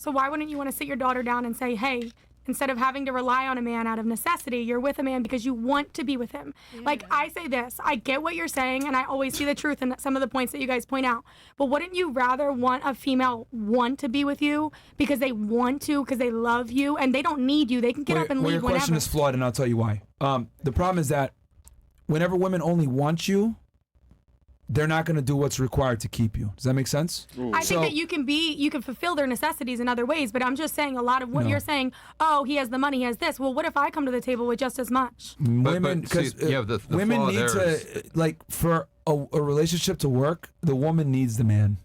So why wouldn't you want to sit your daughter down and say, hey, instead of having to rely on a man out of necessity, you're with a man because you want to be with him. Yeah. Like, I say this, I get what you're saying, and I always see the truth in some of the points that you guys point out. But wouldn't you rather want a female want to be with you because they want to, because they love you, and they don't need you. They can get up and leave your whenever. Question is flawed, and I'll tell you why. The problem is that whenever women only want you, they're not going to do what's required to keep you. Does that make sense? I think that you can fulfill their necessities in other ways, but I'm just saying a lot of what you're saying, oh, he has the money, he has this. Well, what if I come to the table with just as much? Women, because women need to, like, for a relationship to work, the woman needs the man.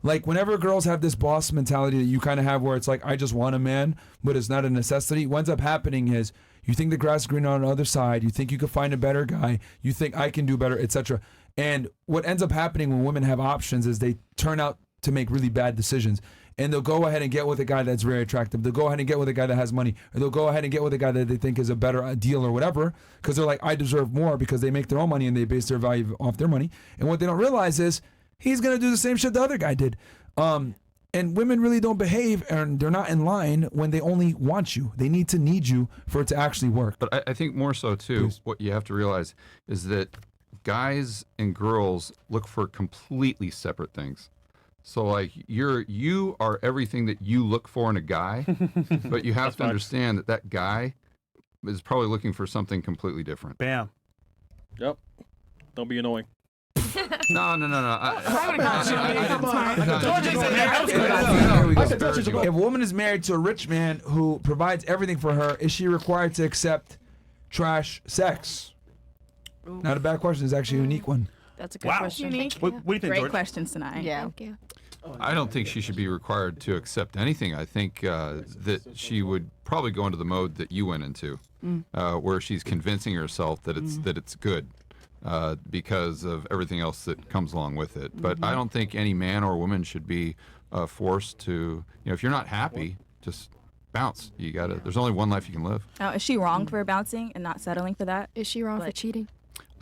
Like, whenever girls have this boss mentality that you kind of have where it's like, I just want a man, but it's not a necessity, what ends up happening is you think the grass is green on the other side, you think you could find a better guy, you think I can do better, etc. And what ends up happening when women have options is they turn out to make really bad decisions. And they'll go ahead and get with a guy that's very attractive. They'll go ahead and get with a guy that has money. Or they'll go ahead and get with a guy that they think is a better deal or whatever. Because they're like, I deserve more, because they make their own money and they base their value off their money. And what they don't realize is he's going to do the same shit the other guy did. And women really don't behave, and they're not in line when they only want you. They need you for it to actually work. But I think more so, too, what you have to realize is that guys and girls look for completely separate things. So, like, you are everything that you look for in a guy, but you have to understand that that guy is probably looking for something completely different. Bam. Yep. Don't be annoying. No. If a woman is married to a rich man who provides everything for her, is she required to accept trash sex? Not a bad question. It's actually a unique one. That's a good question. Unique. What do you think, Great George? questions tonight. Yeah. Thank you. I don't think she should be required to accept anything. I think that she would probably go into the mode that you went into, where she's convincing herself that it's good because of everything else that comes along with it. But I don't think any man or woman should be forced to, if you're not happy, just bounce. There's only one life you can live. Now, is she wrong for bouncing and not settling for that? Is she wrong for cheating?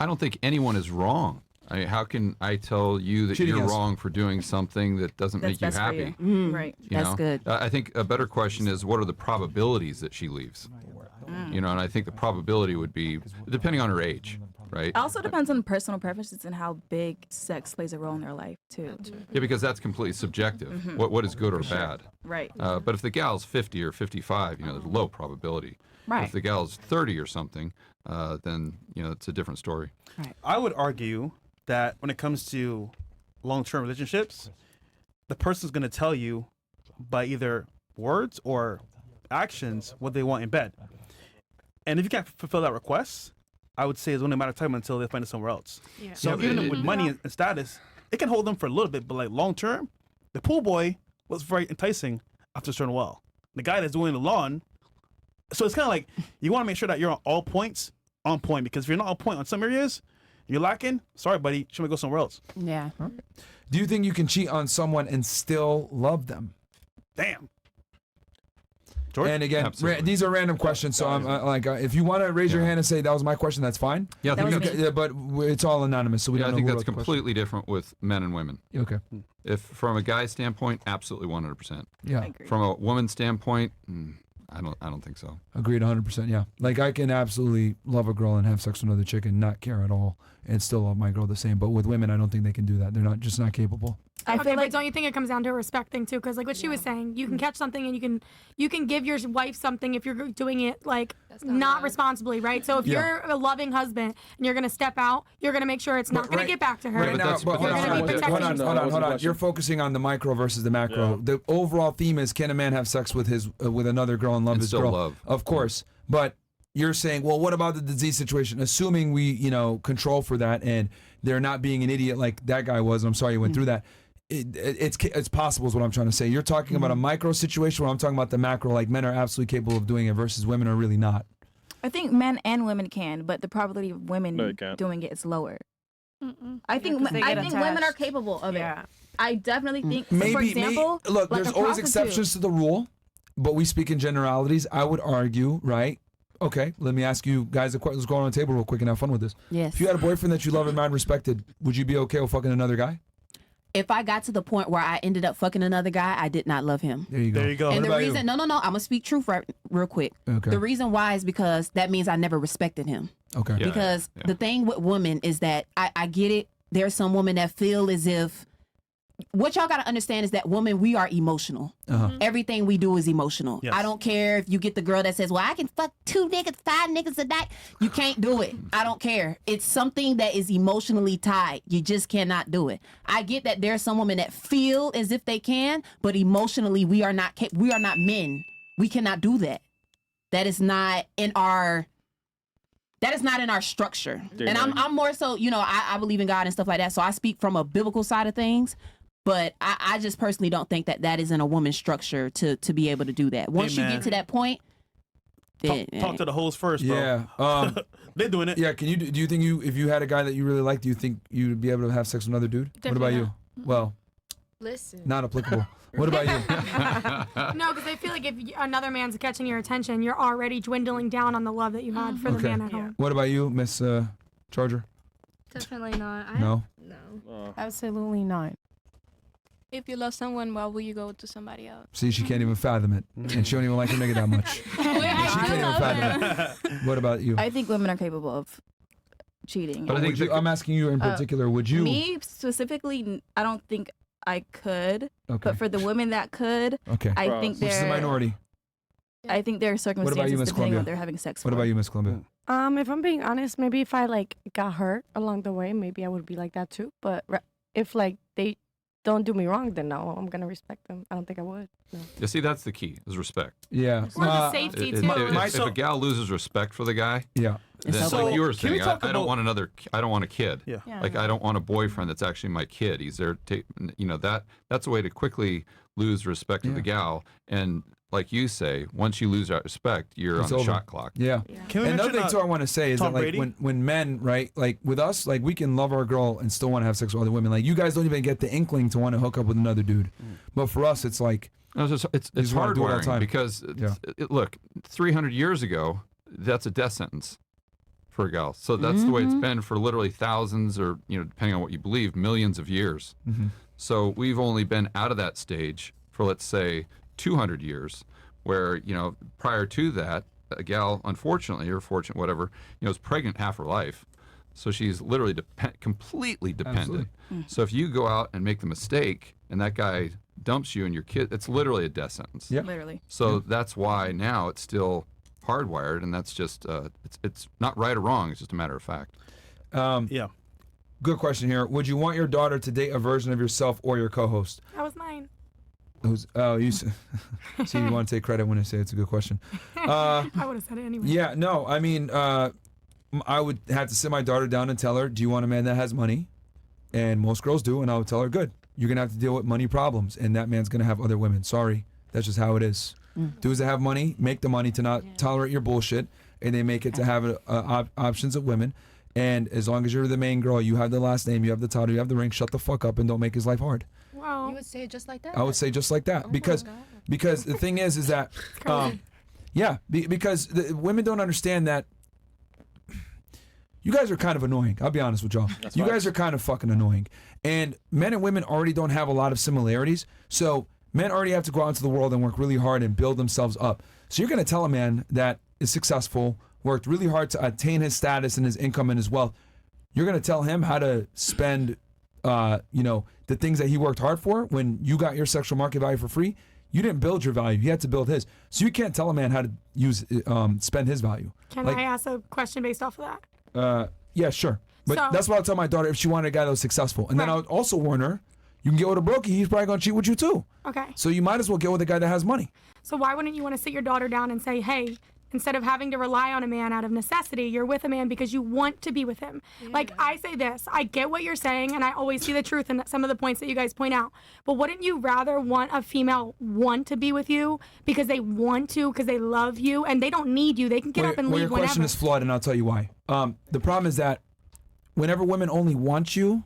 I don't think anyone is wrong. I mean, how can I tell you that you're wrong for doing something that doesn't make you happy? Right. That's good. I think a better question is, what are the probabilities that she leaves? And I think the probability would be, depending on her age, right? It also depends on personal preferences and how big sex plays a role in their life, too. Yeah, because that's completely subjective. What is good or bad? Right. But if the gal's 50 or 55, there's low probability. Right. If the gal's 30 or something, then, it's a different story. Right. I would argue that when it comes to long-term relationships, the person's going to tell you by either words or actions what they want in bed. And if you can't fulfill that request, I would say it's only a matter of time until they find it somewhere else. Yeah. So even with money and status, it can hold them for a little bit, but like long-term, the pool boy was very enticing after a certain while. The guy that's doing the lawn, so it's kind of like you want to make sure that you're on all points on point, because if you're not on point on some areas, you're lacking, sorry, buddy, should we go somewhere else? Yeah. Do you think you can cheat on someone and still love them? Damn. George? And again, these are random questions, so I'm if you want to raise your hand and say that was my question, that's fine. Yeah, but it's all anonymous, so we don't know. I think who that's wrote the completely different with men and women. Okay. If from a guy's standpoint, absolutely 100%. Yeah. From a woman's standpoint, I don't think so. Agreed 100%, yeah. Like, I can absolutely love a girl and have sex with another chick and not care at all and still love my girl the same. But with women, I don't think they can do that. They're just not capable. I feel like, don't you think it comes down to a respect thing too? Because like what she was saying, you can catch something and you can give your wife something if you're doing it like not responsibly, right? So if you're a loving husband and you're gonna step out, you're gonna make sure it's not gonna get back to her. Right now, hold on. You're focusing on the micro versus the macro. Yeah. The overall theme is, can a man have sex with with another girl and love his girl? Love. Of course, but you're saying, well, what about the disease situation? Assuming we, control for that, and they're not being an idiot like that guy was. I'm sorry you went through that. It's possible is what I'm trying to say. You're talking about a micro situation where I'm talking about the macro, like men are absolutely capable of doing it versus women are really not. I think men and women can, but the probability of women doing it is lower. I think women are capable of it. I definitely think, for example, look, like there's always exceptions to the rule, but we speak in generalities. I would argue, right? Okay, let me ask you guys a question. Let's go on the table real quick and have fun with this. Yes. If you had a boyfriend that you love and mind respected, would you be okay with fucking another guy? if I got to the point where I ended up fucking another guy, I did not love him. There you go. There you go. And What the about reason, you? no, I'm gonna speak truth real quick. Okay. The reason why is because that means I never respected him. Okay. Yeah. Because the thing with women is that I get it. There's some women that feel as if what y'all gotta understand is that women, we are emotional. Everything we do is emotional. Yes. I don't care if you get the girl that says, well, I can fuck 2 niggas, 5 niggas a night. You can't do it. I don't care. It's something that is emotionally tied. You just cannot do it. I get that there's some women that feel as if they can, but emotionally we are not men. We cannot do that. That is not in our structure. And I'm more so, I believe in God and stuff like that. So I speak from a biblical side of things. But I just personally don't think that is in a woman's structure to be able to do that. Once you get to that point, talk to the hoes first, bro. Yeah. They're doing it. Yeah. Do you think if you had a guy that you really liked, do you think you'd be able to have sex with another dude? Definitely What about not. you? Well, Listen. not applicable. What about you? No, because I feel like if another man's catching your attention, you're already dwindling down on the love that you had for the Okay. man at home. What about you, Miss Charger? Definitely not. No. No. Absolutely not. If you love someone, why will you go to somebody else? See, she can't even fathom it, and she don't even like her nigga that much. She can't even fathom it. What about you? I think women are capable of cheating. But I think I'm asking you in particular. Would you? Me specifically, I don't think I could. Okay. But for the women that could, Okay. I think Which is the they're minority. I think there are about circumstances you, Miss depending on Columbia? what they're having sex What for. about you, Miss Columbia? If I'm being honest, maybe if I got hurt along the way, maybe I would be like that too. But if they don't do me wrong, then no, I'm gonna respect them. I don't think I would. No. You see, that's the key, is respect. Yeah. Or the safety, too. If a gal loses respect for the guy, Yeah. then So, like you were can we saying, talk I don't about- want a kid. Yeah. Like I don't want a boyfriend that's actually my kid. He's there, that's a way to quickly lose respect of the gal. And like you say, once you lose that respect, you're It's on the over. shot clock. Yeah. Can we Another mention, thing too I want to say is Tom that like Brady? when men, right, like with us, like we can love our girl and still want to have sex with other women. Like you guys don't even get the inkling to want to hook up with another dude. But for us, it's like No, it's just wanna do it all the hard-wiring time. because look, 300 years ago, that's a death sentence for a gal. So that's the way it's been for literally thousands, or depending on what you believe, millions of years. So we've only been out of that stage for, let's say, 200 years, where prior to that, a gal, unfortunately or fortunate, whatever, is pregnant half her life. So she's literally completely dependent. So if you go out and make the mistake and that guy dumps you and your kid, it's literally a death sentence. Yeah. Literally. So that's why now it's still hardwired, and that's just it's not right or wrong. It's just a matter of fact. Yeah. good question here. Would you want your daughter to date a version of yourself or your co-host? That was mine. You see, you want to take credit when I say it's a good question. I would have said it anyway. Yeah, no, I mean, I would have to sit my daughter down and tell her, do you want a man that has money? And most girls do, and I would tell her, good. You're going to have to deal with money problems, and that man's going to have other women. Sorry, that's just how it is. Dudes that have money make the money to not tolerate your bullshit, and they make it to have options of women. And as long as you're the main girl, you have the last name, you have the title, you have the ring, shut the fuck up and don't make his life hard. Well, You would say it just like that? I would say just like that, because the thing is that because the women don't understand that you guys are kind of annoying. I'll be honest with y'all. You guys are kind of fucking annoying, and men and women already don't have a lot of similarities. So men already have to go out into the world and work really hard and build themselves up. So you're gonna tell a man that is successful, worked really hard to attain his status and his income and his wealth. You're gonna tell him how to spend, the things that he worked hard for. When you got your sexual market value for free, you didn't build your value. He had to build his. So you can't tell a man how to spend his value. can I ask a question based off of that? Yeah, sure. But So- that's what I'll tell my daughter if she wanted a guy that was successful. And then Right. I would also warn her, you can get with a brokey, he's probably gonna cheat with you too. Okay. So you might as well get with a guy that has money. So why wouldn't you want to sit your daughter down and say, hey, instead of having to rely on a man out of necessity, you're with a man because you want to be with him. Like, I say this, I get what you're saying, and I always see the truth in some of the points that you guys point out. But wouldn't you rather want a female want to be with you because they want to, because they love you, and they don't need you. They can get up and Well, leave your question whenever. is flawed, and I'll tell you why. The problem is that whenever women only want you,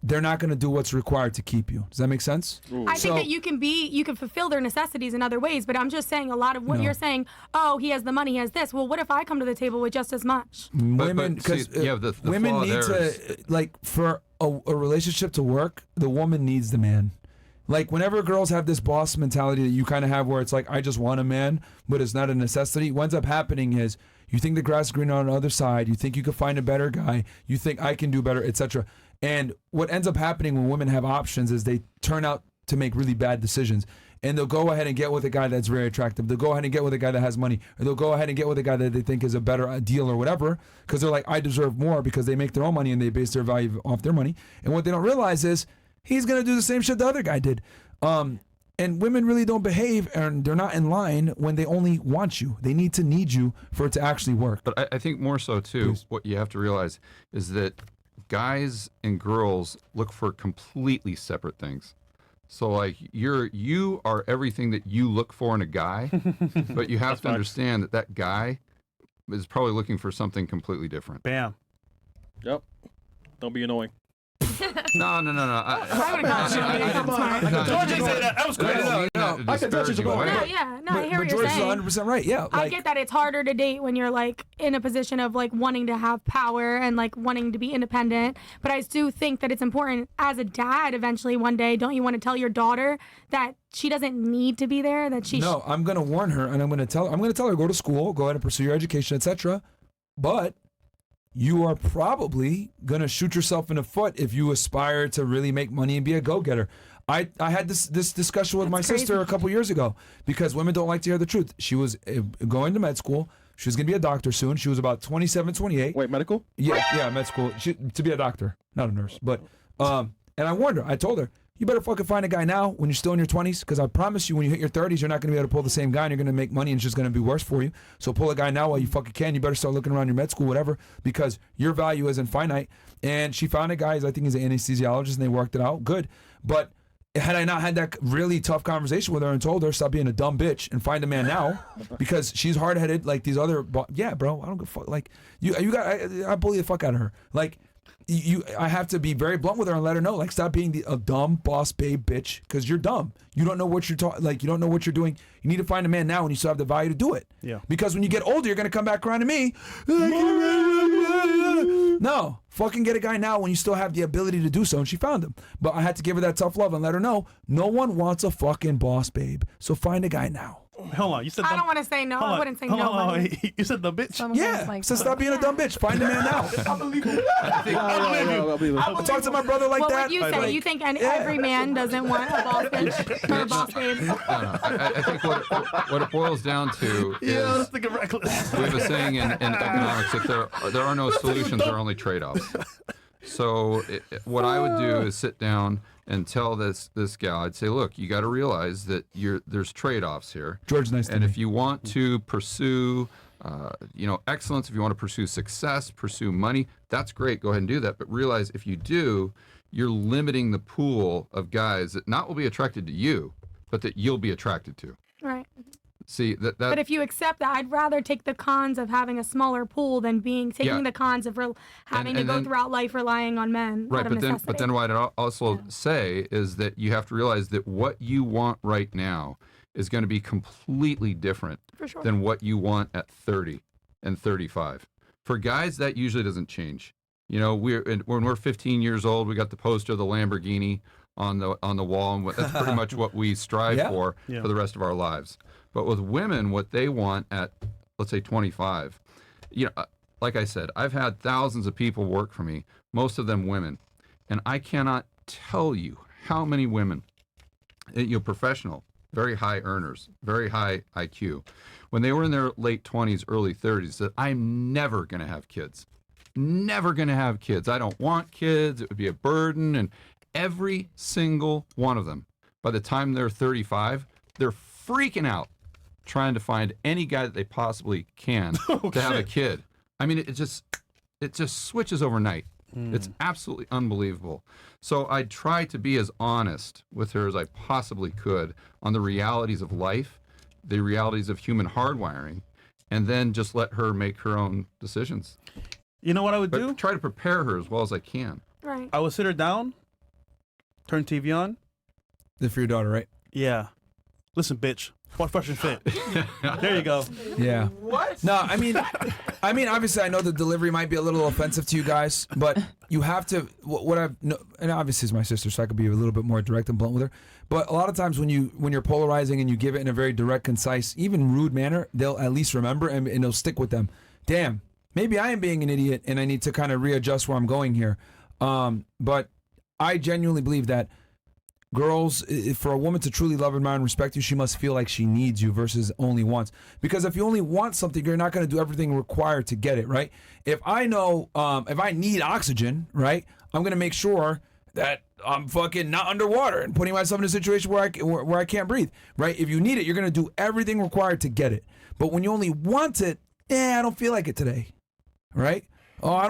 they're not going to do what's required to keep you. Does that make sense? I think that you can fulfill their necessities in other ways, but I'm just saying a lot of what you're saying, oh, he has the money, he has this. Well, what if I come to the table with just as much? Women, but see, because the women flaw need there to, like, for a relationship to work, the woman needs the man. Like, whenever girls have this boss mentality that you kind of have where it's like, I just want a man, but it's not a necessity, what ends up happening is you think the grass is greener on the other side, you think you could find a better guy, you think I can do better, etc. And what ends up happening when women have options is they turn out to make really bad decisions. And they'll go ahead and get with a guy that's very attractive. They'll go ahead and get with a guy that has money. Or they'll go ahead and get with a guy that they think is a better deal or whatever, because they're like, I deserve more, because they make their own money and they base their value off their money. And what they don't realize is he's going to do the same shit the other guy did. And women really don't behave, and they're not in line when they only want you. They need you for it to actually work. But I think more so, too, Please. What you have to realize is that guys and girls look for completely separate things. So, like, you are everything that you look for in a guy, but you have to understand that that guy is probably looking for something completely different. Bam. Yep. Don't be annoying. No. I would have gone. George said that. That was great. I can touch it. Yeah. No, I hear what you're George is saying. 100% right. Yeah. I get that it's harder to date when you're like in a position of like wanting to have power and like wanting to be independent. But I do think that it's important as a dad. Eventually, one day, don't you want to tell your daughter that she doesn't need to be there? That she. No, I'm gonna warn her, and I'm gonna tell her go to school, go ahead and pursue your education, etc. But you are probably going to shoot yourself in the foot if you aspire to really make money and be a go-getter. I had this discussion with my sister a couple years ago, because women don't like to hear the truth. She was going to med school. She was going to be a doctor soon. She was about 27, 28. Wait, medical? Yeah, med school. To be a doctor, not a nurse. But and I warned her. I told her, you better fucking find a guy now when you're still in your 20s, because I promise you when you hit your 30s, you're not going to be able to pull the same guy, and you're going to make money, and it's just going to be worse for you. So pull a guy now while you fucking can. You better start looking around your med school, whatever, because your value isn't finite. And she found a guy, I think he's an anesthesiologist, and they worked it out. Good. But had I not had that really tough conversation with her and told her, stop being a dumb bitch and find a man now, because she's hard-headed like these other, yeah, bro, I don't give a fuck. Like, I bully the fuck out of her. Like, I have to be very blunt with her and let her know, like, stop being a dumb boss babe bitch, because you're dumb. You don't know what you're you don't know what you're doing. You need to find a man now when you still have the value to do it. Yeah. Because when you get older, you're gonna come back around to me. No, fucking get a guy now when you still have the ability to do so. And she found him. But I had to give her that tough love and let her know, no one wants a fucking boss babe. So find a guy now. Hold on, you said. I don't want to say no. I wouldn't say no. On. You said the bitch. Yeah. So stop being a dumb bitch. Find a man now. Unbelievable. I'll talk to my brother like what that. What would you say? You think every man doesn't want a boss bitch or a boss babe? No. I think what it boils down to is let's think of reckless. we have a saying in economics that there are no solutions, there are only trade-offs. So what I would do is sit down and tell this gal, I'd say, look, you got to realize that there's trade-offs here. George, nice to meet you. And if you want to pursue, excellence, if you want to pursue success, pursue money, that's great. Go ahead and do that. But realize if you do, you're limiting the pool of guys that not will be attracted to you, but that you'll be attracted to. Right. See that. But if you accept that, I'd rather take the cons of having a smaller pool than taking the cons of having to go throughout life relying on men. Right, but then what I'd also say is that you have to realize that what you want right now is going to be completely different than what you want at 30 and 35. For guys, that usually doesn't change. You know, when we're 15 years old, we got the poster of the Lamborghini on the wall, and that's pretty much what we strive for the rest of our lives. But with women, what they want at, let's say, 25, like I said, I've had thousands of people work for me, most of them women, and I cannot tell you how many women, professional, very high earners, very high IQ, when they were in their late 20s, early 30s, said, I'm never going to have kids. Never going to have kids. I don't want kids. It would be a burden. And every single one of them, by the time they're 35, they're freaking out trying to find any guy that they possibly can to have a kid. I mean, it just switches overnight. It's absolutely unbelievable. So I try to be as honest with her as I possibly could on the realities of life, the realities of human hardwiring, and then just let her make her own decisions. You know what I would do? Try to prepare her as well as I can. Right. I would sit her down, turn TV on. For your daughter, right? Yeah. Listen, bitch. What fresh and fit? There you go. Yeah. What? No, I mean, obviously, I know the delivery might be a little offensive to you guys, but you have to. What I've and obviously, it's my sister, so I could be a little bit more direct and blunt with her. But a lot of times, when you're polarizing and you give it in a very direct, concise, even rude manner, they'll at least remember and it'll stick with them. Damn, maybe I am being an idiot and I need to kind of readjust where I'm going here. But I genuinely believe that. Girls, for a woman to truly love, admire, and respect you, she must feel like she needs you versus only wants. Because if you only want something, you're not going to do everything required to get it, right? If I know, if I need oxygen, right, I'm going to make sure that I'm fucking not underwater and putting myself in a situation where I can't breathe, right? If you need it, you're going to do everything required to get it. But when you only want it, I don't feel like it today, right? I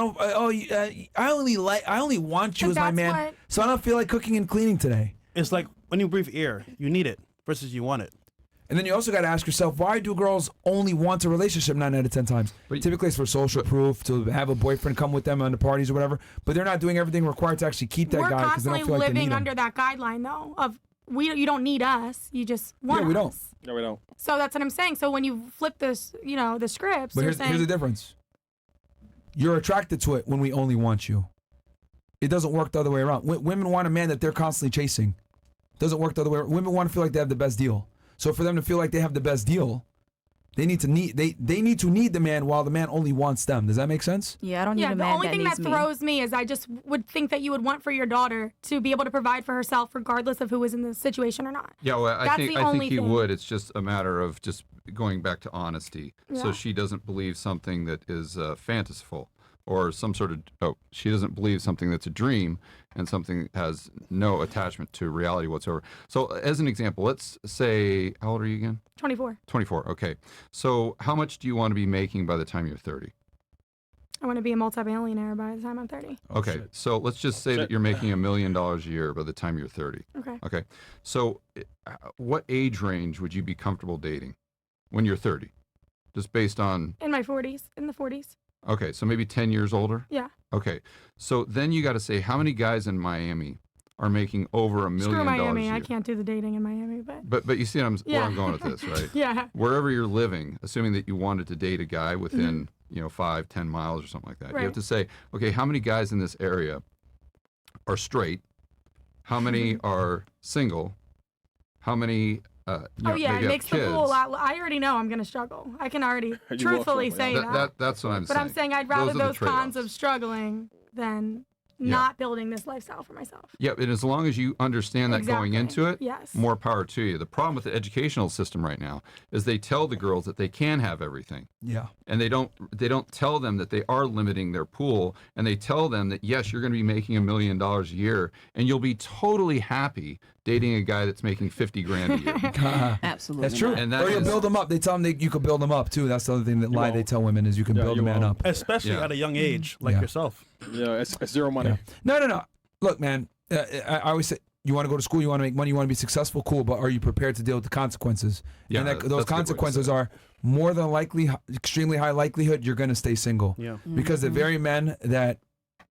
only want you as my man, so I don't feel like cooking and cleaning today. It's like when you breathe air, you need it versus you want it. And then you also got to ask yourself, why do girls only want a relationship 9 out of 10 times? Typically it's for social proof, to have a boyfriend come with them on the parties or whatever, but they're not doing everything required to actually keep that guy because they don't feel like they need him. We're constantly living under that guideline, though, of you don't need us, you just want us. Yeah, we don't. No, we don't. So that's what I'm saying. So when you flip this, the scripts, but here's the difference. You're attracted to it when we only want you. It doesn't work the other way around. Women want a man that they're constantly chasing. Doesn't work the other way. Women want to feel like they have the best deal. So for them to feel like they have the best deal, they need to need the man while the man only wants them. Does that make sense? Yeah, I don't need a man the only that thing needs that me. throws me is I just would think that you would want for your daughter to be able to provide for herself regardless of who is in the situation or not. Yeah, well, I think he thing. would. It's just a matter of just going back to honesty. Yeah. So she doesn't believe something that is fanciful. Or some sort of, she doesn't believe something that's a dream and something has no attachment to reality whatsoever. So as an example, let's say, how old are you again? 24. 24, okay. So how much do you want to be making by the time you're 30? I want to be a multi-billionaire by the time I'm 30. Okay, so let's just say that you're making $1 million a year by the time you're 30. Okay. Okay, so what age range would you be comfortable dating when you're 30? Just based on... In my 40s, in the 40s. Okay, so maybe 10 years older? Yeah. Okay, so then you got to say how many guys in Miami are making over $1 million Screw Miami, a year? I can't do the dating in Miami, but you see where I'm going with this, right? Yeah. Wherever you're living, assuming that you wanted to date a guy within, 5, 10 miles or something like that, Right. you have to say, okay, how many guys in this area are straight? How many are single? How many maybe it have makes kids? the pool a lot. I already know I'm going to struggle. I can already truthfully say that. That's what I'm saying. But I'm saying I'd rather Those are the those cons trade-offs. of struggling than not building this lifestyle for myself. Yeah, and as long as you understand that going into it, Yes. more power to you. The problem with the educational system right now is they tell the girls that they can have everything. Yeah. And they don't tell them that they are limiting their pool, and they tell them that yes, you're going to be making $1 million a year and you'll be totally happy dating a guy that's making 50 grand a year. Absolutely. That's true. And that or you'll is- build them up. They tell them that you could build them up too. That's the other thing that lie they tell women is you can build a man up. Especially at a young age, like yourself. Yeah, it's zero money. Yeah. No. Look, man, I always say, you want to go to school, you want to make money, you want to be successful, cool, but are you prepared to deal with the consequences? Yeah, and that's a those good way to consequences say it. are more than likely, extremely high likelihood you're going to stay single. Yeah. Because the very men that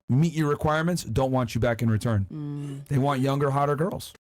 meet your requirements don't want you back in return. They want younger, hotter girls.